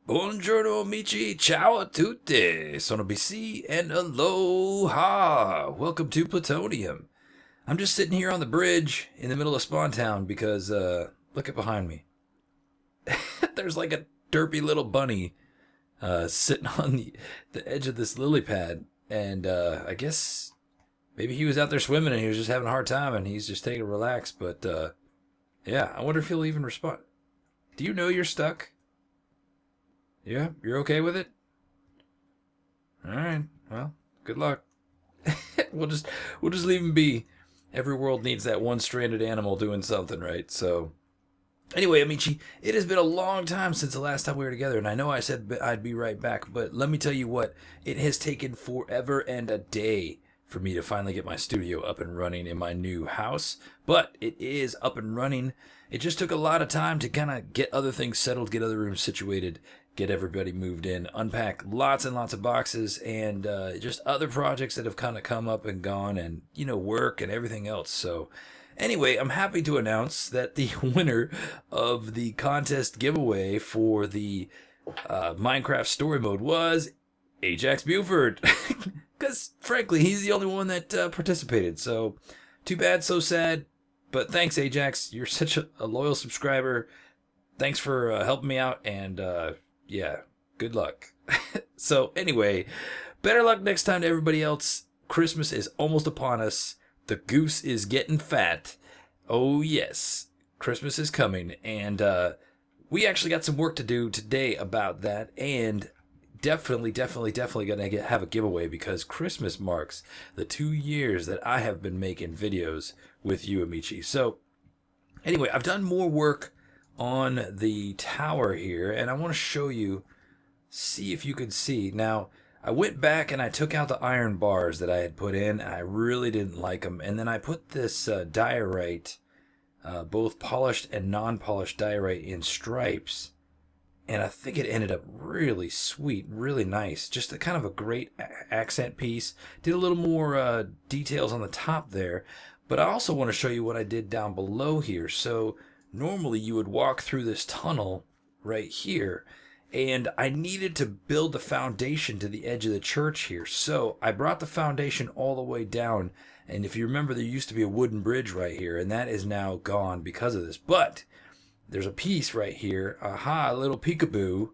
Buongiorno amici, ciao a tutti, sono BC and aloha. Welcome to Plutonium. I'm just sitting here on the bridge in the middle of Spawn Town because, look at behind me. There's like a derpy little bunny sitting on the edge of this lily pad. And I guess maybe he was out there swimming and he was just having a hard time and he's just taking a relax. But yeah, I wonder if he'll even respond. Do you know you're stuck? Yeah, you're okay with it? All right. Well, good luck. we'll just we'll just leave him be. Every world needs that one stranded animal doing something, right? So, anyway, Amici, it has been a long time since the last time we were together, and I know I said I'd be right back, but let me tell you what, it has taken forever and a day for me to finally get my studio up and running in my new house, but it is up and running. It just took a lot of time to kind of get other things settled, get other rooms situated, get everybody moved in, unpack lots and lots of boxes, and just other projects that have kind of come up and gone, and work and everything else. So anyway, I'm happy to announce that the winner of the contest giveaway for the Minecraft story mode was Ajax Buford. Because frankly, he's the only one that participated. So too bad, so sad. But thanks, Ajax. You're such a loyal subscriber. Thanks for helping me out, and yeah, good luck. So anyway, better luck next time to everybody else. Christmas is almost upon us. The goose is getting fat. Oh yes, Christmas is coming, and we actually got some work to do today about that, and definitely gonna have a giveaway because Christmas marks the 2 years that I have been making videos with you, Amici. So anyway, I've done more work on the tower here, and I want to show you, see if you can see. Now, I went back and I took out the iron bars that I had put in, and I really didn't like them. And then I put this diorite, both polished and non-polished diorite in stripes, and I think it ended up really sweet, really nice. Just a kind of a great accent piece. Did a little more details on the top there, but I also want to show you what I did down below here. So normally you would walk through this tunnel right here, and I needed to build the foundation to the edge of the church here. So I brought the foundation all the way down, and if you remember, there used to be a wooden bridge right here, and that is now gone because of this. But there's a piece right here, aha, a little peekaboo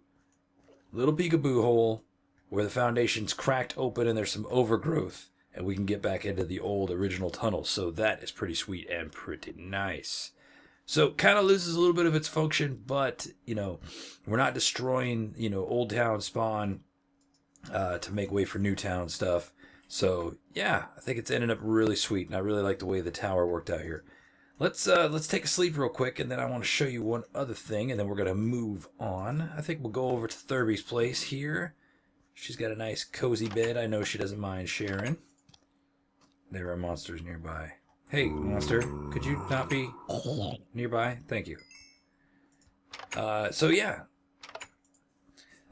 hole where the foundation's cracked open and there's some overgrowth, and we can get back into the old original tunnel. So that is pretty sweet and pretty nice. So kind of loses a little bit of its function, but we're not destroying Old Town Spawn to make way for New Town stuff. So yeah, I think it's ended up really sweet, and I really like the way the tower worked out here. Let's take a sleep real quick, and then I want to show you one other thing, and then we're gonna move on. I think we'll go over to Thurby's place here. She's got a nice cozy bed. I know she doesn't mind sharing. There are monsters nearby. Hey, monster, could you not be nearby? Thank you. So yeah,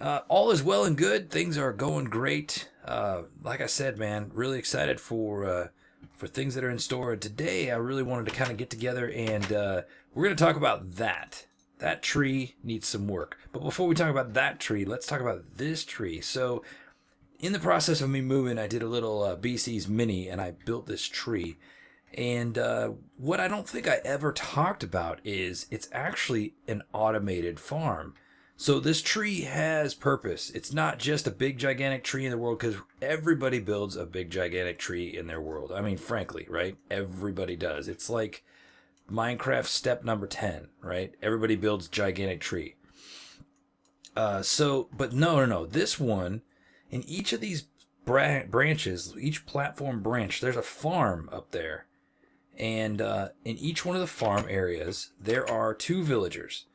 all is well and good. Things are going great. Like I said, man, really excited for things that are in store. And today, I really wanted to kind of get together, and we're going to talk about that. That tree needs some work. But before we talk about that tree, let's talk about this tree. So in the process of me moving, I did a little BC's mini, and I built this tree. And what I don't think I ever talked about is it's actually an automated farm. So this tree has purpose. It's not just a big gigantic tree in the world, because everybody builds a big gigantic tree in their world. I mean, frankly, right? Everybody does. It's like Minecraft step number 10, right? Everybody builds gigantic tree. But no. This one, in each of these branches, each platform branch, there's a farm up there. And in each one of the farm areas, there are 2 villagers.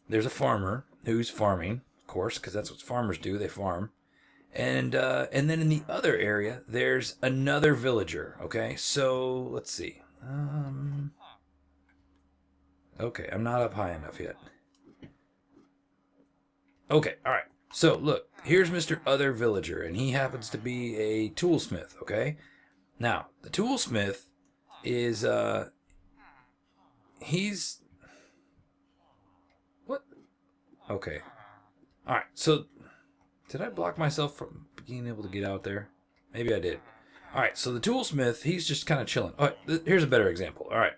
There's a farmer who's farming, of course, because that's what farmers do. They farm. And then in the other area, there's another villager. Okay, so let's see. Okay, I'm not up high enough yet. Okay, all right. So look, here's Mr. Other Villager, and he happens to be a toolsmith. Okay, now the toolsmith is he's what? Okay, All right, so did I block myself from being able to get out there? Maybe I did. All right, so the toolsmith, he's just kind of chilling. All right, here's a better example. All right,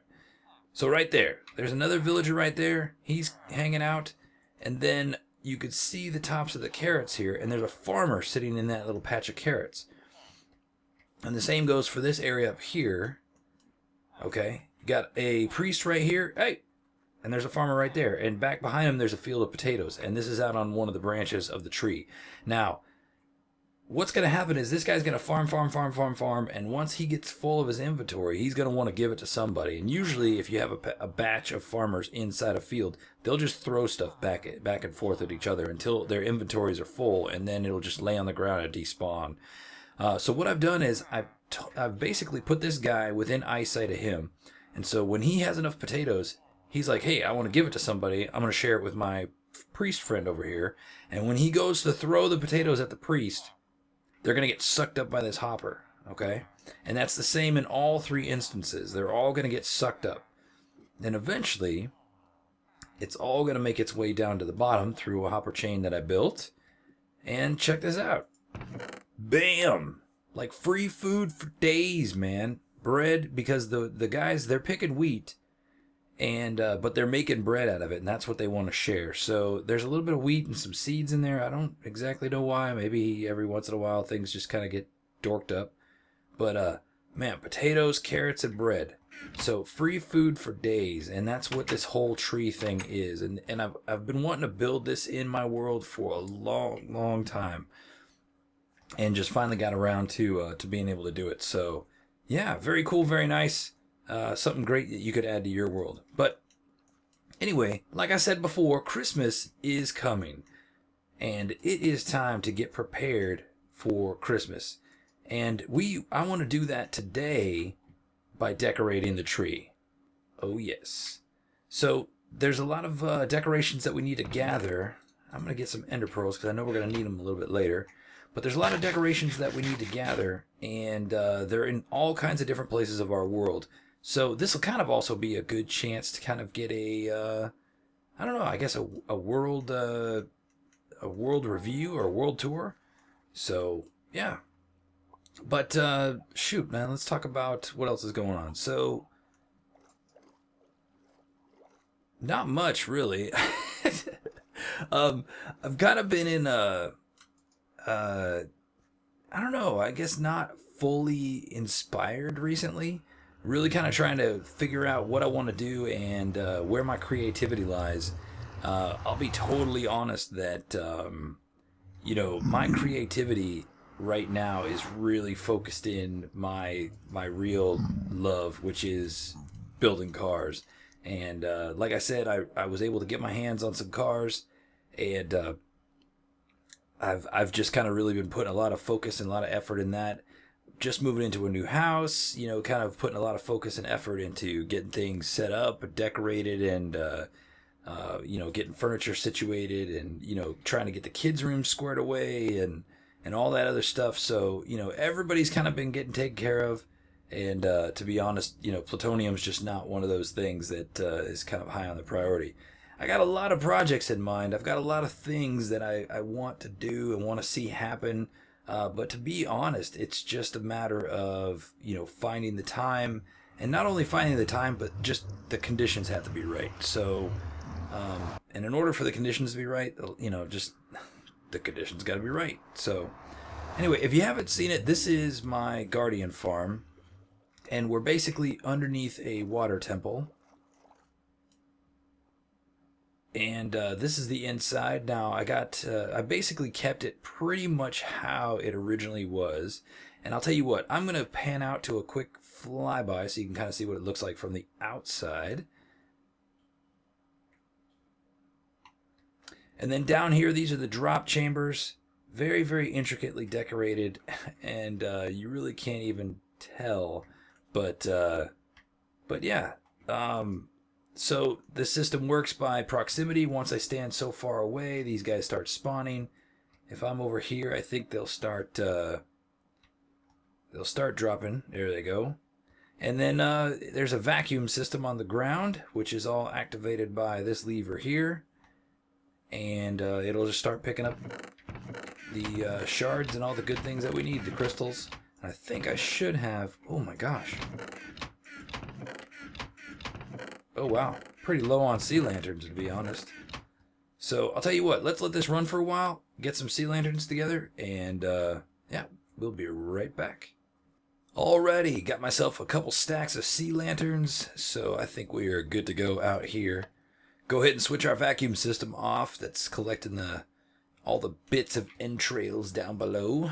so right there's another villager right there. He's hanging out, and then you could see the tops of the carrots here, and there's a farmer sitting in that little patch of carrots. And the same goes for this area up here. Okay, got a priest right here. Hey, and there's a farmer right there, and back behind him there's a field of potatoes, and this is out on one of the branches of the tree. Now, what's going to happen is this guy's going to farm, and once he gets full of his inventory, he's going to want to give it to somebody. And usually, if you have a batch of farmers inside a field, they'll just throw stuff back and forth at each other until their inventories are full, and then it'll just lay on the ground and despawn. So what I've done is I've basically put this guy within eyesight of him, and so when he has enough potatoes, he's like, hey, I want to give it to somebody. I'm going to share it with my priest friend over here. And when he goes to throw the potatoes at the priest, they're going to get sucked up by this hopper, okay? And that's the same in all three instances. They're all going to get sucked up. And eventually, it's all going to make its way down to the bottom through a hopper chain that I built. And check this out. Bam! Like free food for days, man. Bread, because the guys, they're picking wheat. And but they're making bread out of it, and that's what they want to share. So there's a little bit of wheat and some seeds in there. I don't exactly know why. Maybe every once in a while things just kind of get dorked up. But man, potatoes, carrots, and bread. So free food for days, and that's what this whole tree thing is. And I've been wanting to build this in my world for a long time, and just finally got around to being able to do it. So yeah, very cool, very nice. Something great that you could add to your world. But anyway, like I said before, Christmas is coming. And it is time to get prepared for Christmas. And I want to do that today by decorating the tree. Oh yes. So there's a lot of decorations that we need to gather. I'm going to get some ender pearls because I know we're going to need them a little bit later. But there's a lot of decorations that we need to gather. And they're in all kinds of different places of our world. So this will kind of also be a good chance to kind of get a, I don't know, I guess a world review or a world tour. So yeah, but shoot, man, let's talk about what else is going on. So not much really. I've kind of been in I don't know, I guess not fully inspired recently. Really kind of trying to figure out what I want to do and where my creativity lies. I'll be totally honest that, my creativity right now is really focused in my real love, which is building cars. And like I said, I was able to get my hands on some cars, and I've just kind of really been putting a lot of focus and a lot of effort in that. Just moving into a new house, kind of putting a lot of focus and effort into getting things set up, decorated, and, getting furniture situated, and, trying to get the kids' room squared away and all that other stuff. So, everybody's kind of been getting taken care of. And to be honest, plutonium's just not one of those things that is kind of high on the priority. I got a lot of projects in mind. I've got a lot of things that I want to do and want to see happen. But to be honest, it's just a matter of, finding the time, and not only finding the time, but just the conditions have to be right. So, and in order for the conditions to be right, just the conditions got to be right. So anyway, if you haven't seen it, this is my guardian farm, and we're basically underneath a water temple. And this is the inside. Now, I basically kept it pretty much how it originally was. And I'll tell you what, I'm going to pan out to a quick flyby so you can kind of see what it looks like from the outside. And then down here, these are the drop chambers. Very, very intricately decorated. And you really can't even tell. But yeah. So the system works by proximity. Once I stand so far away, these guys start spawning. If I'm over here, I think they'll start dropping. There they go. And then there's a vacuum system on the ground, which is all activated by this lever here. and it'll just start picking up the shards and all the good things that we need, the crystals. I think I should have... Oh my gosh. Oh wow, pretty low on sea lanterns, to be honest. So I'll tell you what, let's let this run for a while, get some sea lanterns together, and yeah, we'll be right back. Alrighty, got myself a couple stacks of sea lanterns, so I think we are good to go out here. Go ahead and switch our vacuum system off that's collecting all the bits of entrails down below.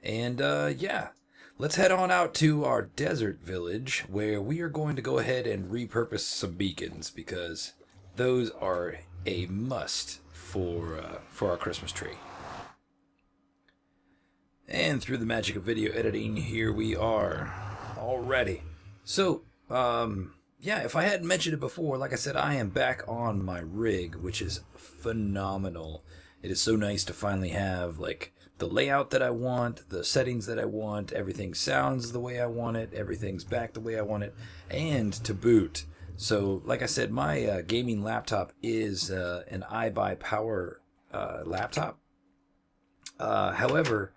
And yeah, let's head on out to our desert village, where we are going to go ahead and repurpose some beacons, because those are a must for our Christmas tree. And through the magic of video editing, here we are already. So, yeah, if I hadn't mentioned it before, like I said, I am back on my rig, which is phenomenal. It is so nice to finally have, like, the layout that I want, the settings that I want, everything sounds the way I want it, everything's back the way I want it, and to boot. So, like I said, my gaming laptop is an iBuyPower laptop. However,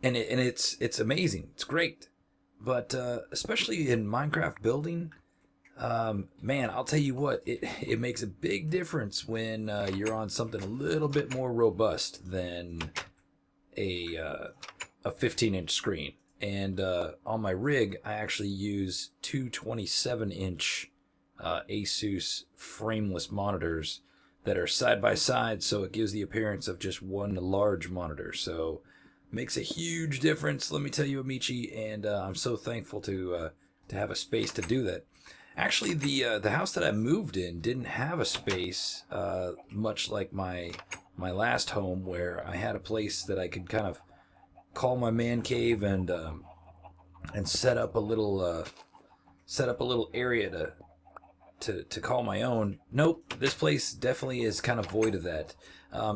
it's amazing, it's great, but especially in Minecraft building, man, I'll tell you what, it makes a big difference when you're on something a little bit more robust than a 15-inch screen. And on my rig, I actually use two 27-inch Asus frameless monitors that are side by side, so it gives the appearance of just one large monitor. So makes a huge difference, let me tell you, Amici, and I'm so thankful to have a space to do that. Actually, the house that I moved in didn't have a space, much like my last home, where I had a place that I could kind of call my man cave and set up a little area to call my own. Nope, this place definitely is kind of void of that.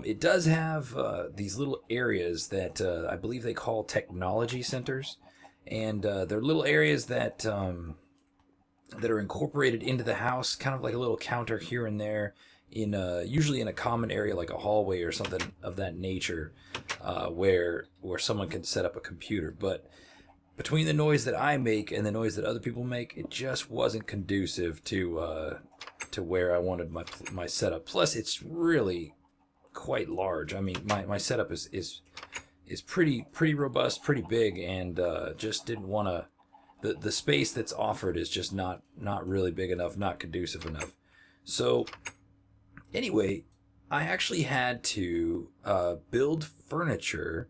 It does have these little areas that I believe they call technology centers, and they're little areas that are incorporated into the house, kind of like a little counter here and there, in usually in a common area like a hallway or something of that nature, where someone can set up a computer. But between the noise that I make and the noise that other people make, it just wasn't conducive to where I wanted my setup. Plus, it's really quite large. I mean, my setup is pretty robust, pretty big, and just didn't want to. The space that's offered is just not really big enough, not conducive enough. So anyway, I actually had to build furniture,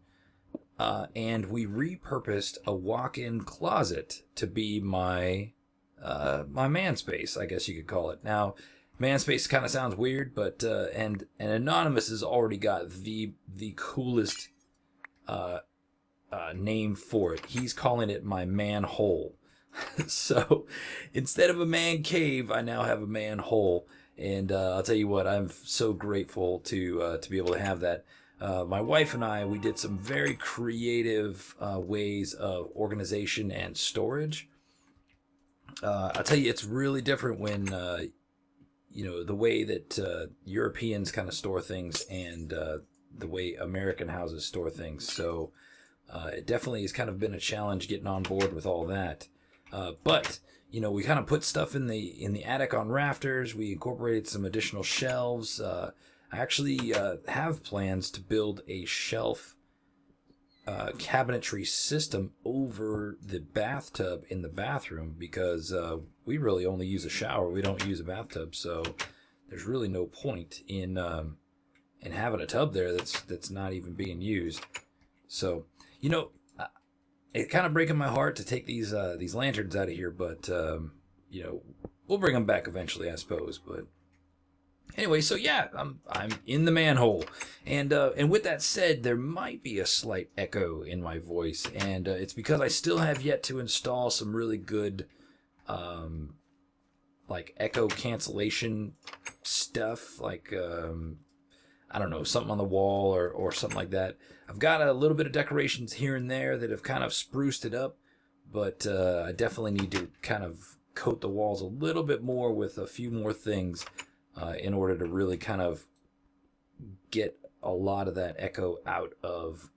and we repurposed a walk-in closet to be my man space, I guess you could call it. Now, man space kind of sounds weird, but and Anonymous has already got the coolest name for it. He's calling it my manhole. So instead of a man cave, I now have a manhole, and I'll tell you what, I'm so grateful to be able to have that. My wife and we did some very creative ways of organization and storage. I'll tell you, it's really different when the way that Europeans kind of store things and the way American houses store things. So it definitely has kind of been a challenge getting on board with all that. But we kind of put stuff in the attic on rafters. We incorporated some additional shelves. I actually have plans to build a shelf cabinetry system over the bathtub in the bathroom, because we really only use a shower. We don't use a bathtub, so there's really no point in having a tub there that's not even being used. So it's kind of breaking my heart to take these lanterns out of here, but we'll bring them back eventually, I suppose. But anyway, so yeah, I'm in the manhole, and with that said, there might be a slight echo in my voice, and it's because I still have yet to install some really good like echo cancellation stuff, like I don't know, something on the wall or something like that. I've got a little bit of decorations here and there that have kind of spruced it up, but I definitely need to kind of coat the walls a little bit more with a few more things in order to really kind of get a lot of that echo out of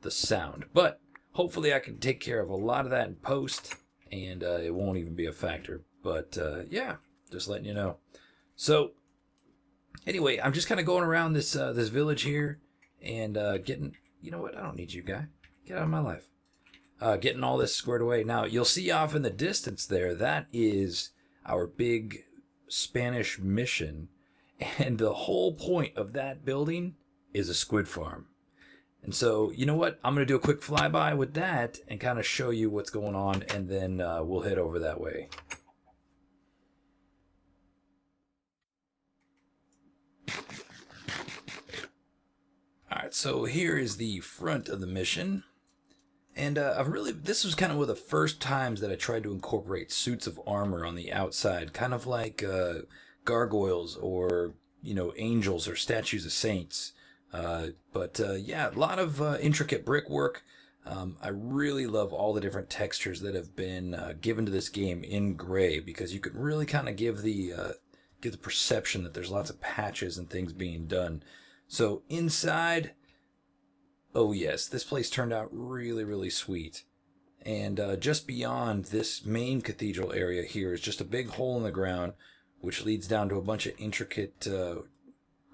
the sound. But hopefully I can take care of a lot of that in post, and it won't even be a factor. But yeah, just letting you know. So anyway, I'm just kind of going around this this village here and getting, you know what, I don't need you, guy. Get out of my life. Getting all this squared away. Now, you'll see off in the distance there, that is our big Spanish mission. And the whole point of that building is a squid farm. And so, you know what? I'm going to do a quick flyby with that and kind of show you what's going on, and then we'll head over that way. Alright, so here is the front of the mission. And this was kind of one of the first times that I tried to incorporate suits of armor on the outside, kind of like gargoyles or, you know, angels or statues of saints. But yeah, a lot of intricate brickwork. I really love all the different textures that have been given to this game in gray, because you can really kind of give the perception that there's lots of patches and things being done. So inside, oh yes, this place turned out really, really sweet. And just beyond this main cathedral area here is just a big hole in the ground, which leads down to a bunch of intricate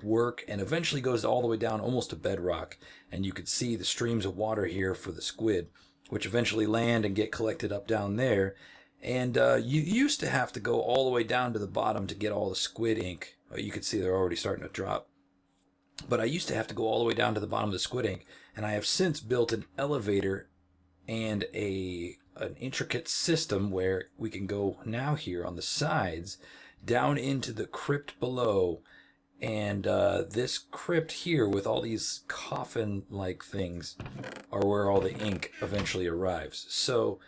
work, and eventually goes all the way down almost to bedrock. And you could see the streams of water here for the squid, which eventually land and get collected up down there. And you used to have to go all the way down to the bottom to get all the squid ink. You can see they're already starting to drop. But I used to have to go all the way down to the bottom of the squid ink, and I have since built an elevator and an intricate system where we can go now here on the sides down into the crypt below. And this crypt here with all these coffin-like things are where all the ink eventually arrives. So,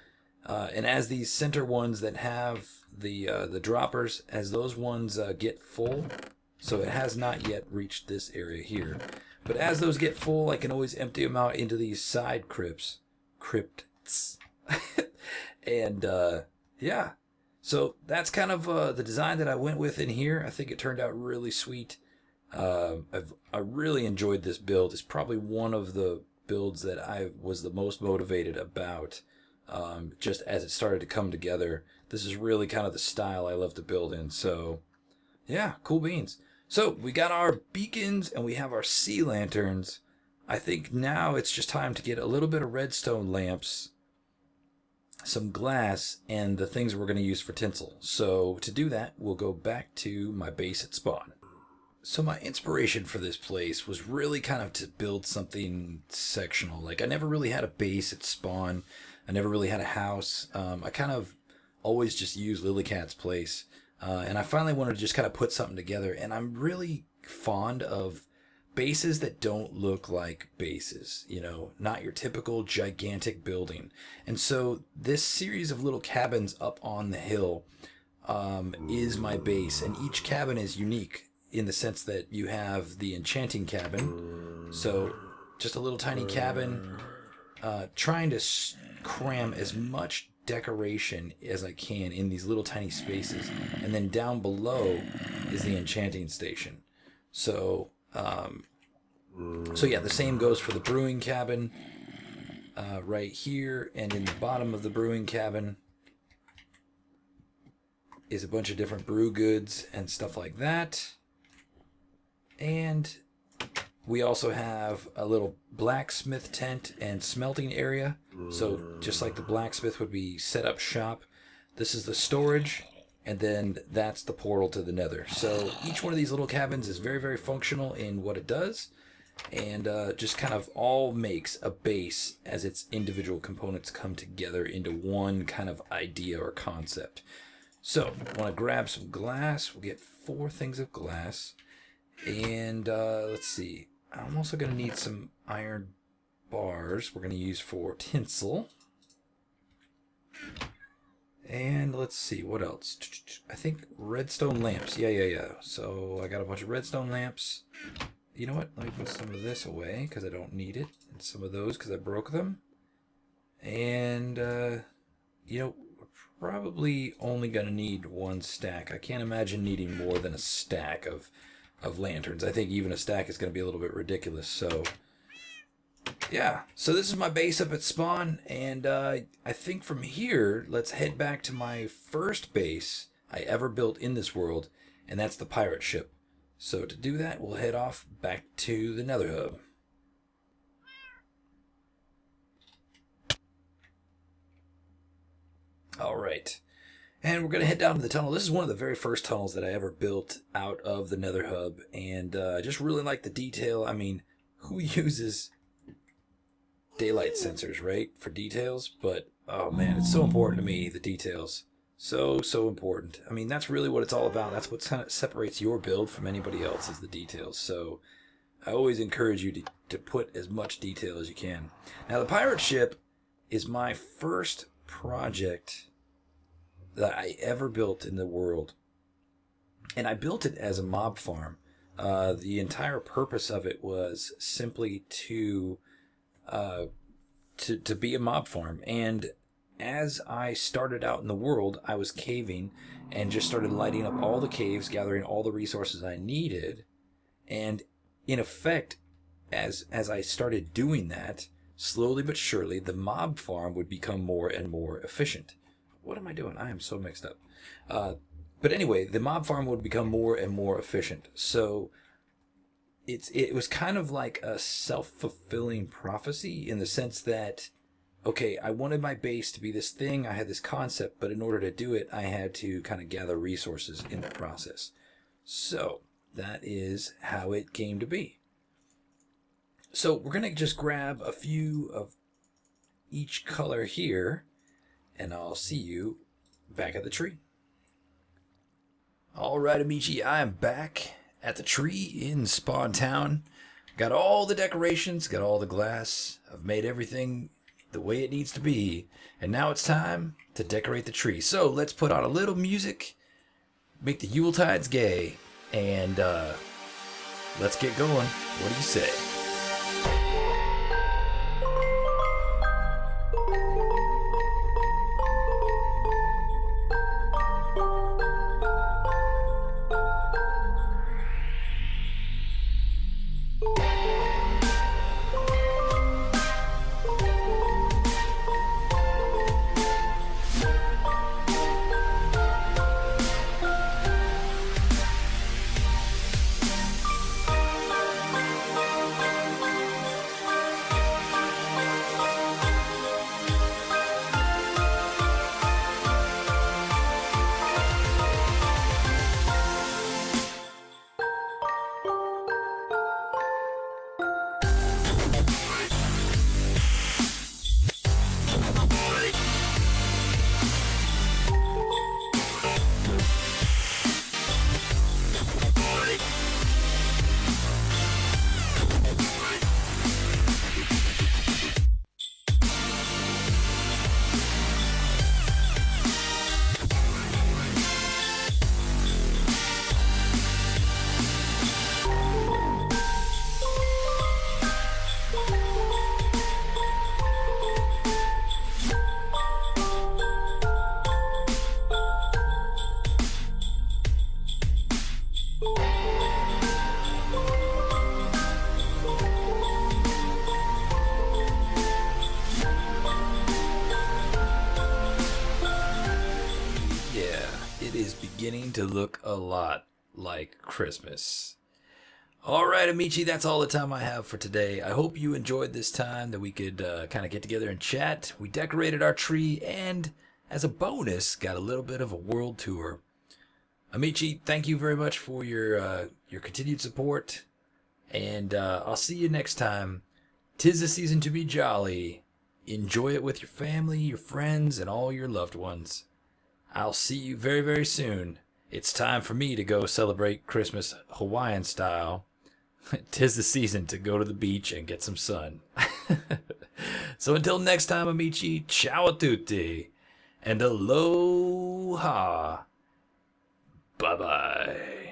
and as these center ones that have the droppers, as those ones get full, so it has not yet reached this area here, but as those get full, I can always empty them out into these side crypts. And yeah, so that's kind of the design that I went with in here. I think it turned out really sweet. I really enjoyed this build. It's probably one of the builds that I was the most motivated about, just as it started to come together. This is really kind of the style I love to build in. So yeah, cool beans. So we got our beacons and we have our sea lanterns. I think now it's just time to get a little bit of redstone lamps, some glass, and the things we're going to use for tinsel. So to do that, we'll go back to my base at spawn. So my inspiration for this place was really kind of to build something sectional. Like, I never really had a base at spawn. I never really had a house. I kind of always just used Lilycat's place. And I finally wanted to just kind of put something together. And I'm really fond of bases that don't look like bases, you know, not your typical gigantic building. And so this series of little cabins up on the hill is my base. And each cabin is unique in the sense that you have the enchanting cabin. So just a little tiny cabin, trying to cram as much decoration as I can in these little tiny spaces. And then down below is the enchanting station. So yeah, the same goes for the brewing cabin right here, and in the bottom of the brewing cabin is a bunch of different brew goods and stuff like that. And we also have a little blacksmith tent and smelting area. So just like the blacksmith would be set up shop, this is the storage, and then that's the portal to the nether. So each one of these little cabins is very, very functional in what it does, and just kind of all makes a base as its individual components come together into one kind of idea or concept. So I want to grab some glass. We'll get 4 things of glass. And let's see, I'm also going to need some iron bars we're going to use for tinsel. And let's see, what else? I think redstone lamps. Yeah. So I got a bunch of redstone lamps. You know what? Let me put some of this away because I don't need it. And some of those because I broke them. And, you know, we're probably only going to need one stack. I can't imagine needing more than a stack of lanterns. I think even a stack is going to be a little bit ridiculous. So, yeah. So this is my base up at spawn. And I think from here, let's head back to my first base I ever built in this world. And that's the pirate ship. So to do that, we'll head off back to the Nether Hub. All right. And we're going to head down to the tunnel. This is one of the very first tunnels that I ever built out of the Nether Hub. And I just really like the detail. I mean, who uses daylight sensors, right, for details? But, oh man, it's so important to me, the details. So important. I mean, that's really what it's all about. That's what kind of separates your build from anybody else, is the details. So I always encourage you to put as much detail as you can. Now, the pirate ship is my first project that I ever built in the world. And I built it as a mob farm. The entire purpose of it was simply to be a mob farm. And as I started out in the world, I was caving and just started lighting up all the caves, gathering all the resources I needed. And in effect, as I started doing that, slowly but surely, the mob farm would become more and more efficient. What am I doing? I am so mixed up. But anyway, the mob farm would become more and more efficient. So it was kind of like a self-fulfilling prophecy in the sense that, okay, I wanted my base to be this thing. I had this concept, but in order to do it, I had to kind of gather resources in the process. So that is how it came to be. So we're going to just grab a few of each color here, and I'll see you back at the tree. All right, Amici, I am back at the tree in Spawn Town. Got all the decorations, got all the glass. I've made everything the way it needs to be. And now it's time to decorate the tree. So let's put on a little music, make the Yuletides gay, and let's get going. What do you say? Beginning to look a lot like Christmas. All right, Amici, that's all the time I have for today. I hope you enjoyed this time that we could kind of get together and chat. We decorated our tree and, as a bonus, got a little bit of a world tour. Amici, thank you very much for your continued support, and I'll see you next time. 'Tis the season to be jolly. Enjoy it with your family, your friends, and all your loved ones. I'll see you very, very soon. It's time for me to go celebrate Christmas Hawaiian style. 'Tis the season to go to the beach and get some sun. So until next time, amici, ciao a tutti, and aloha. Bye-bye.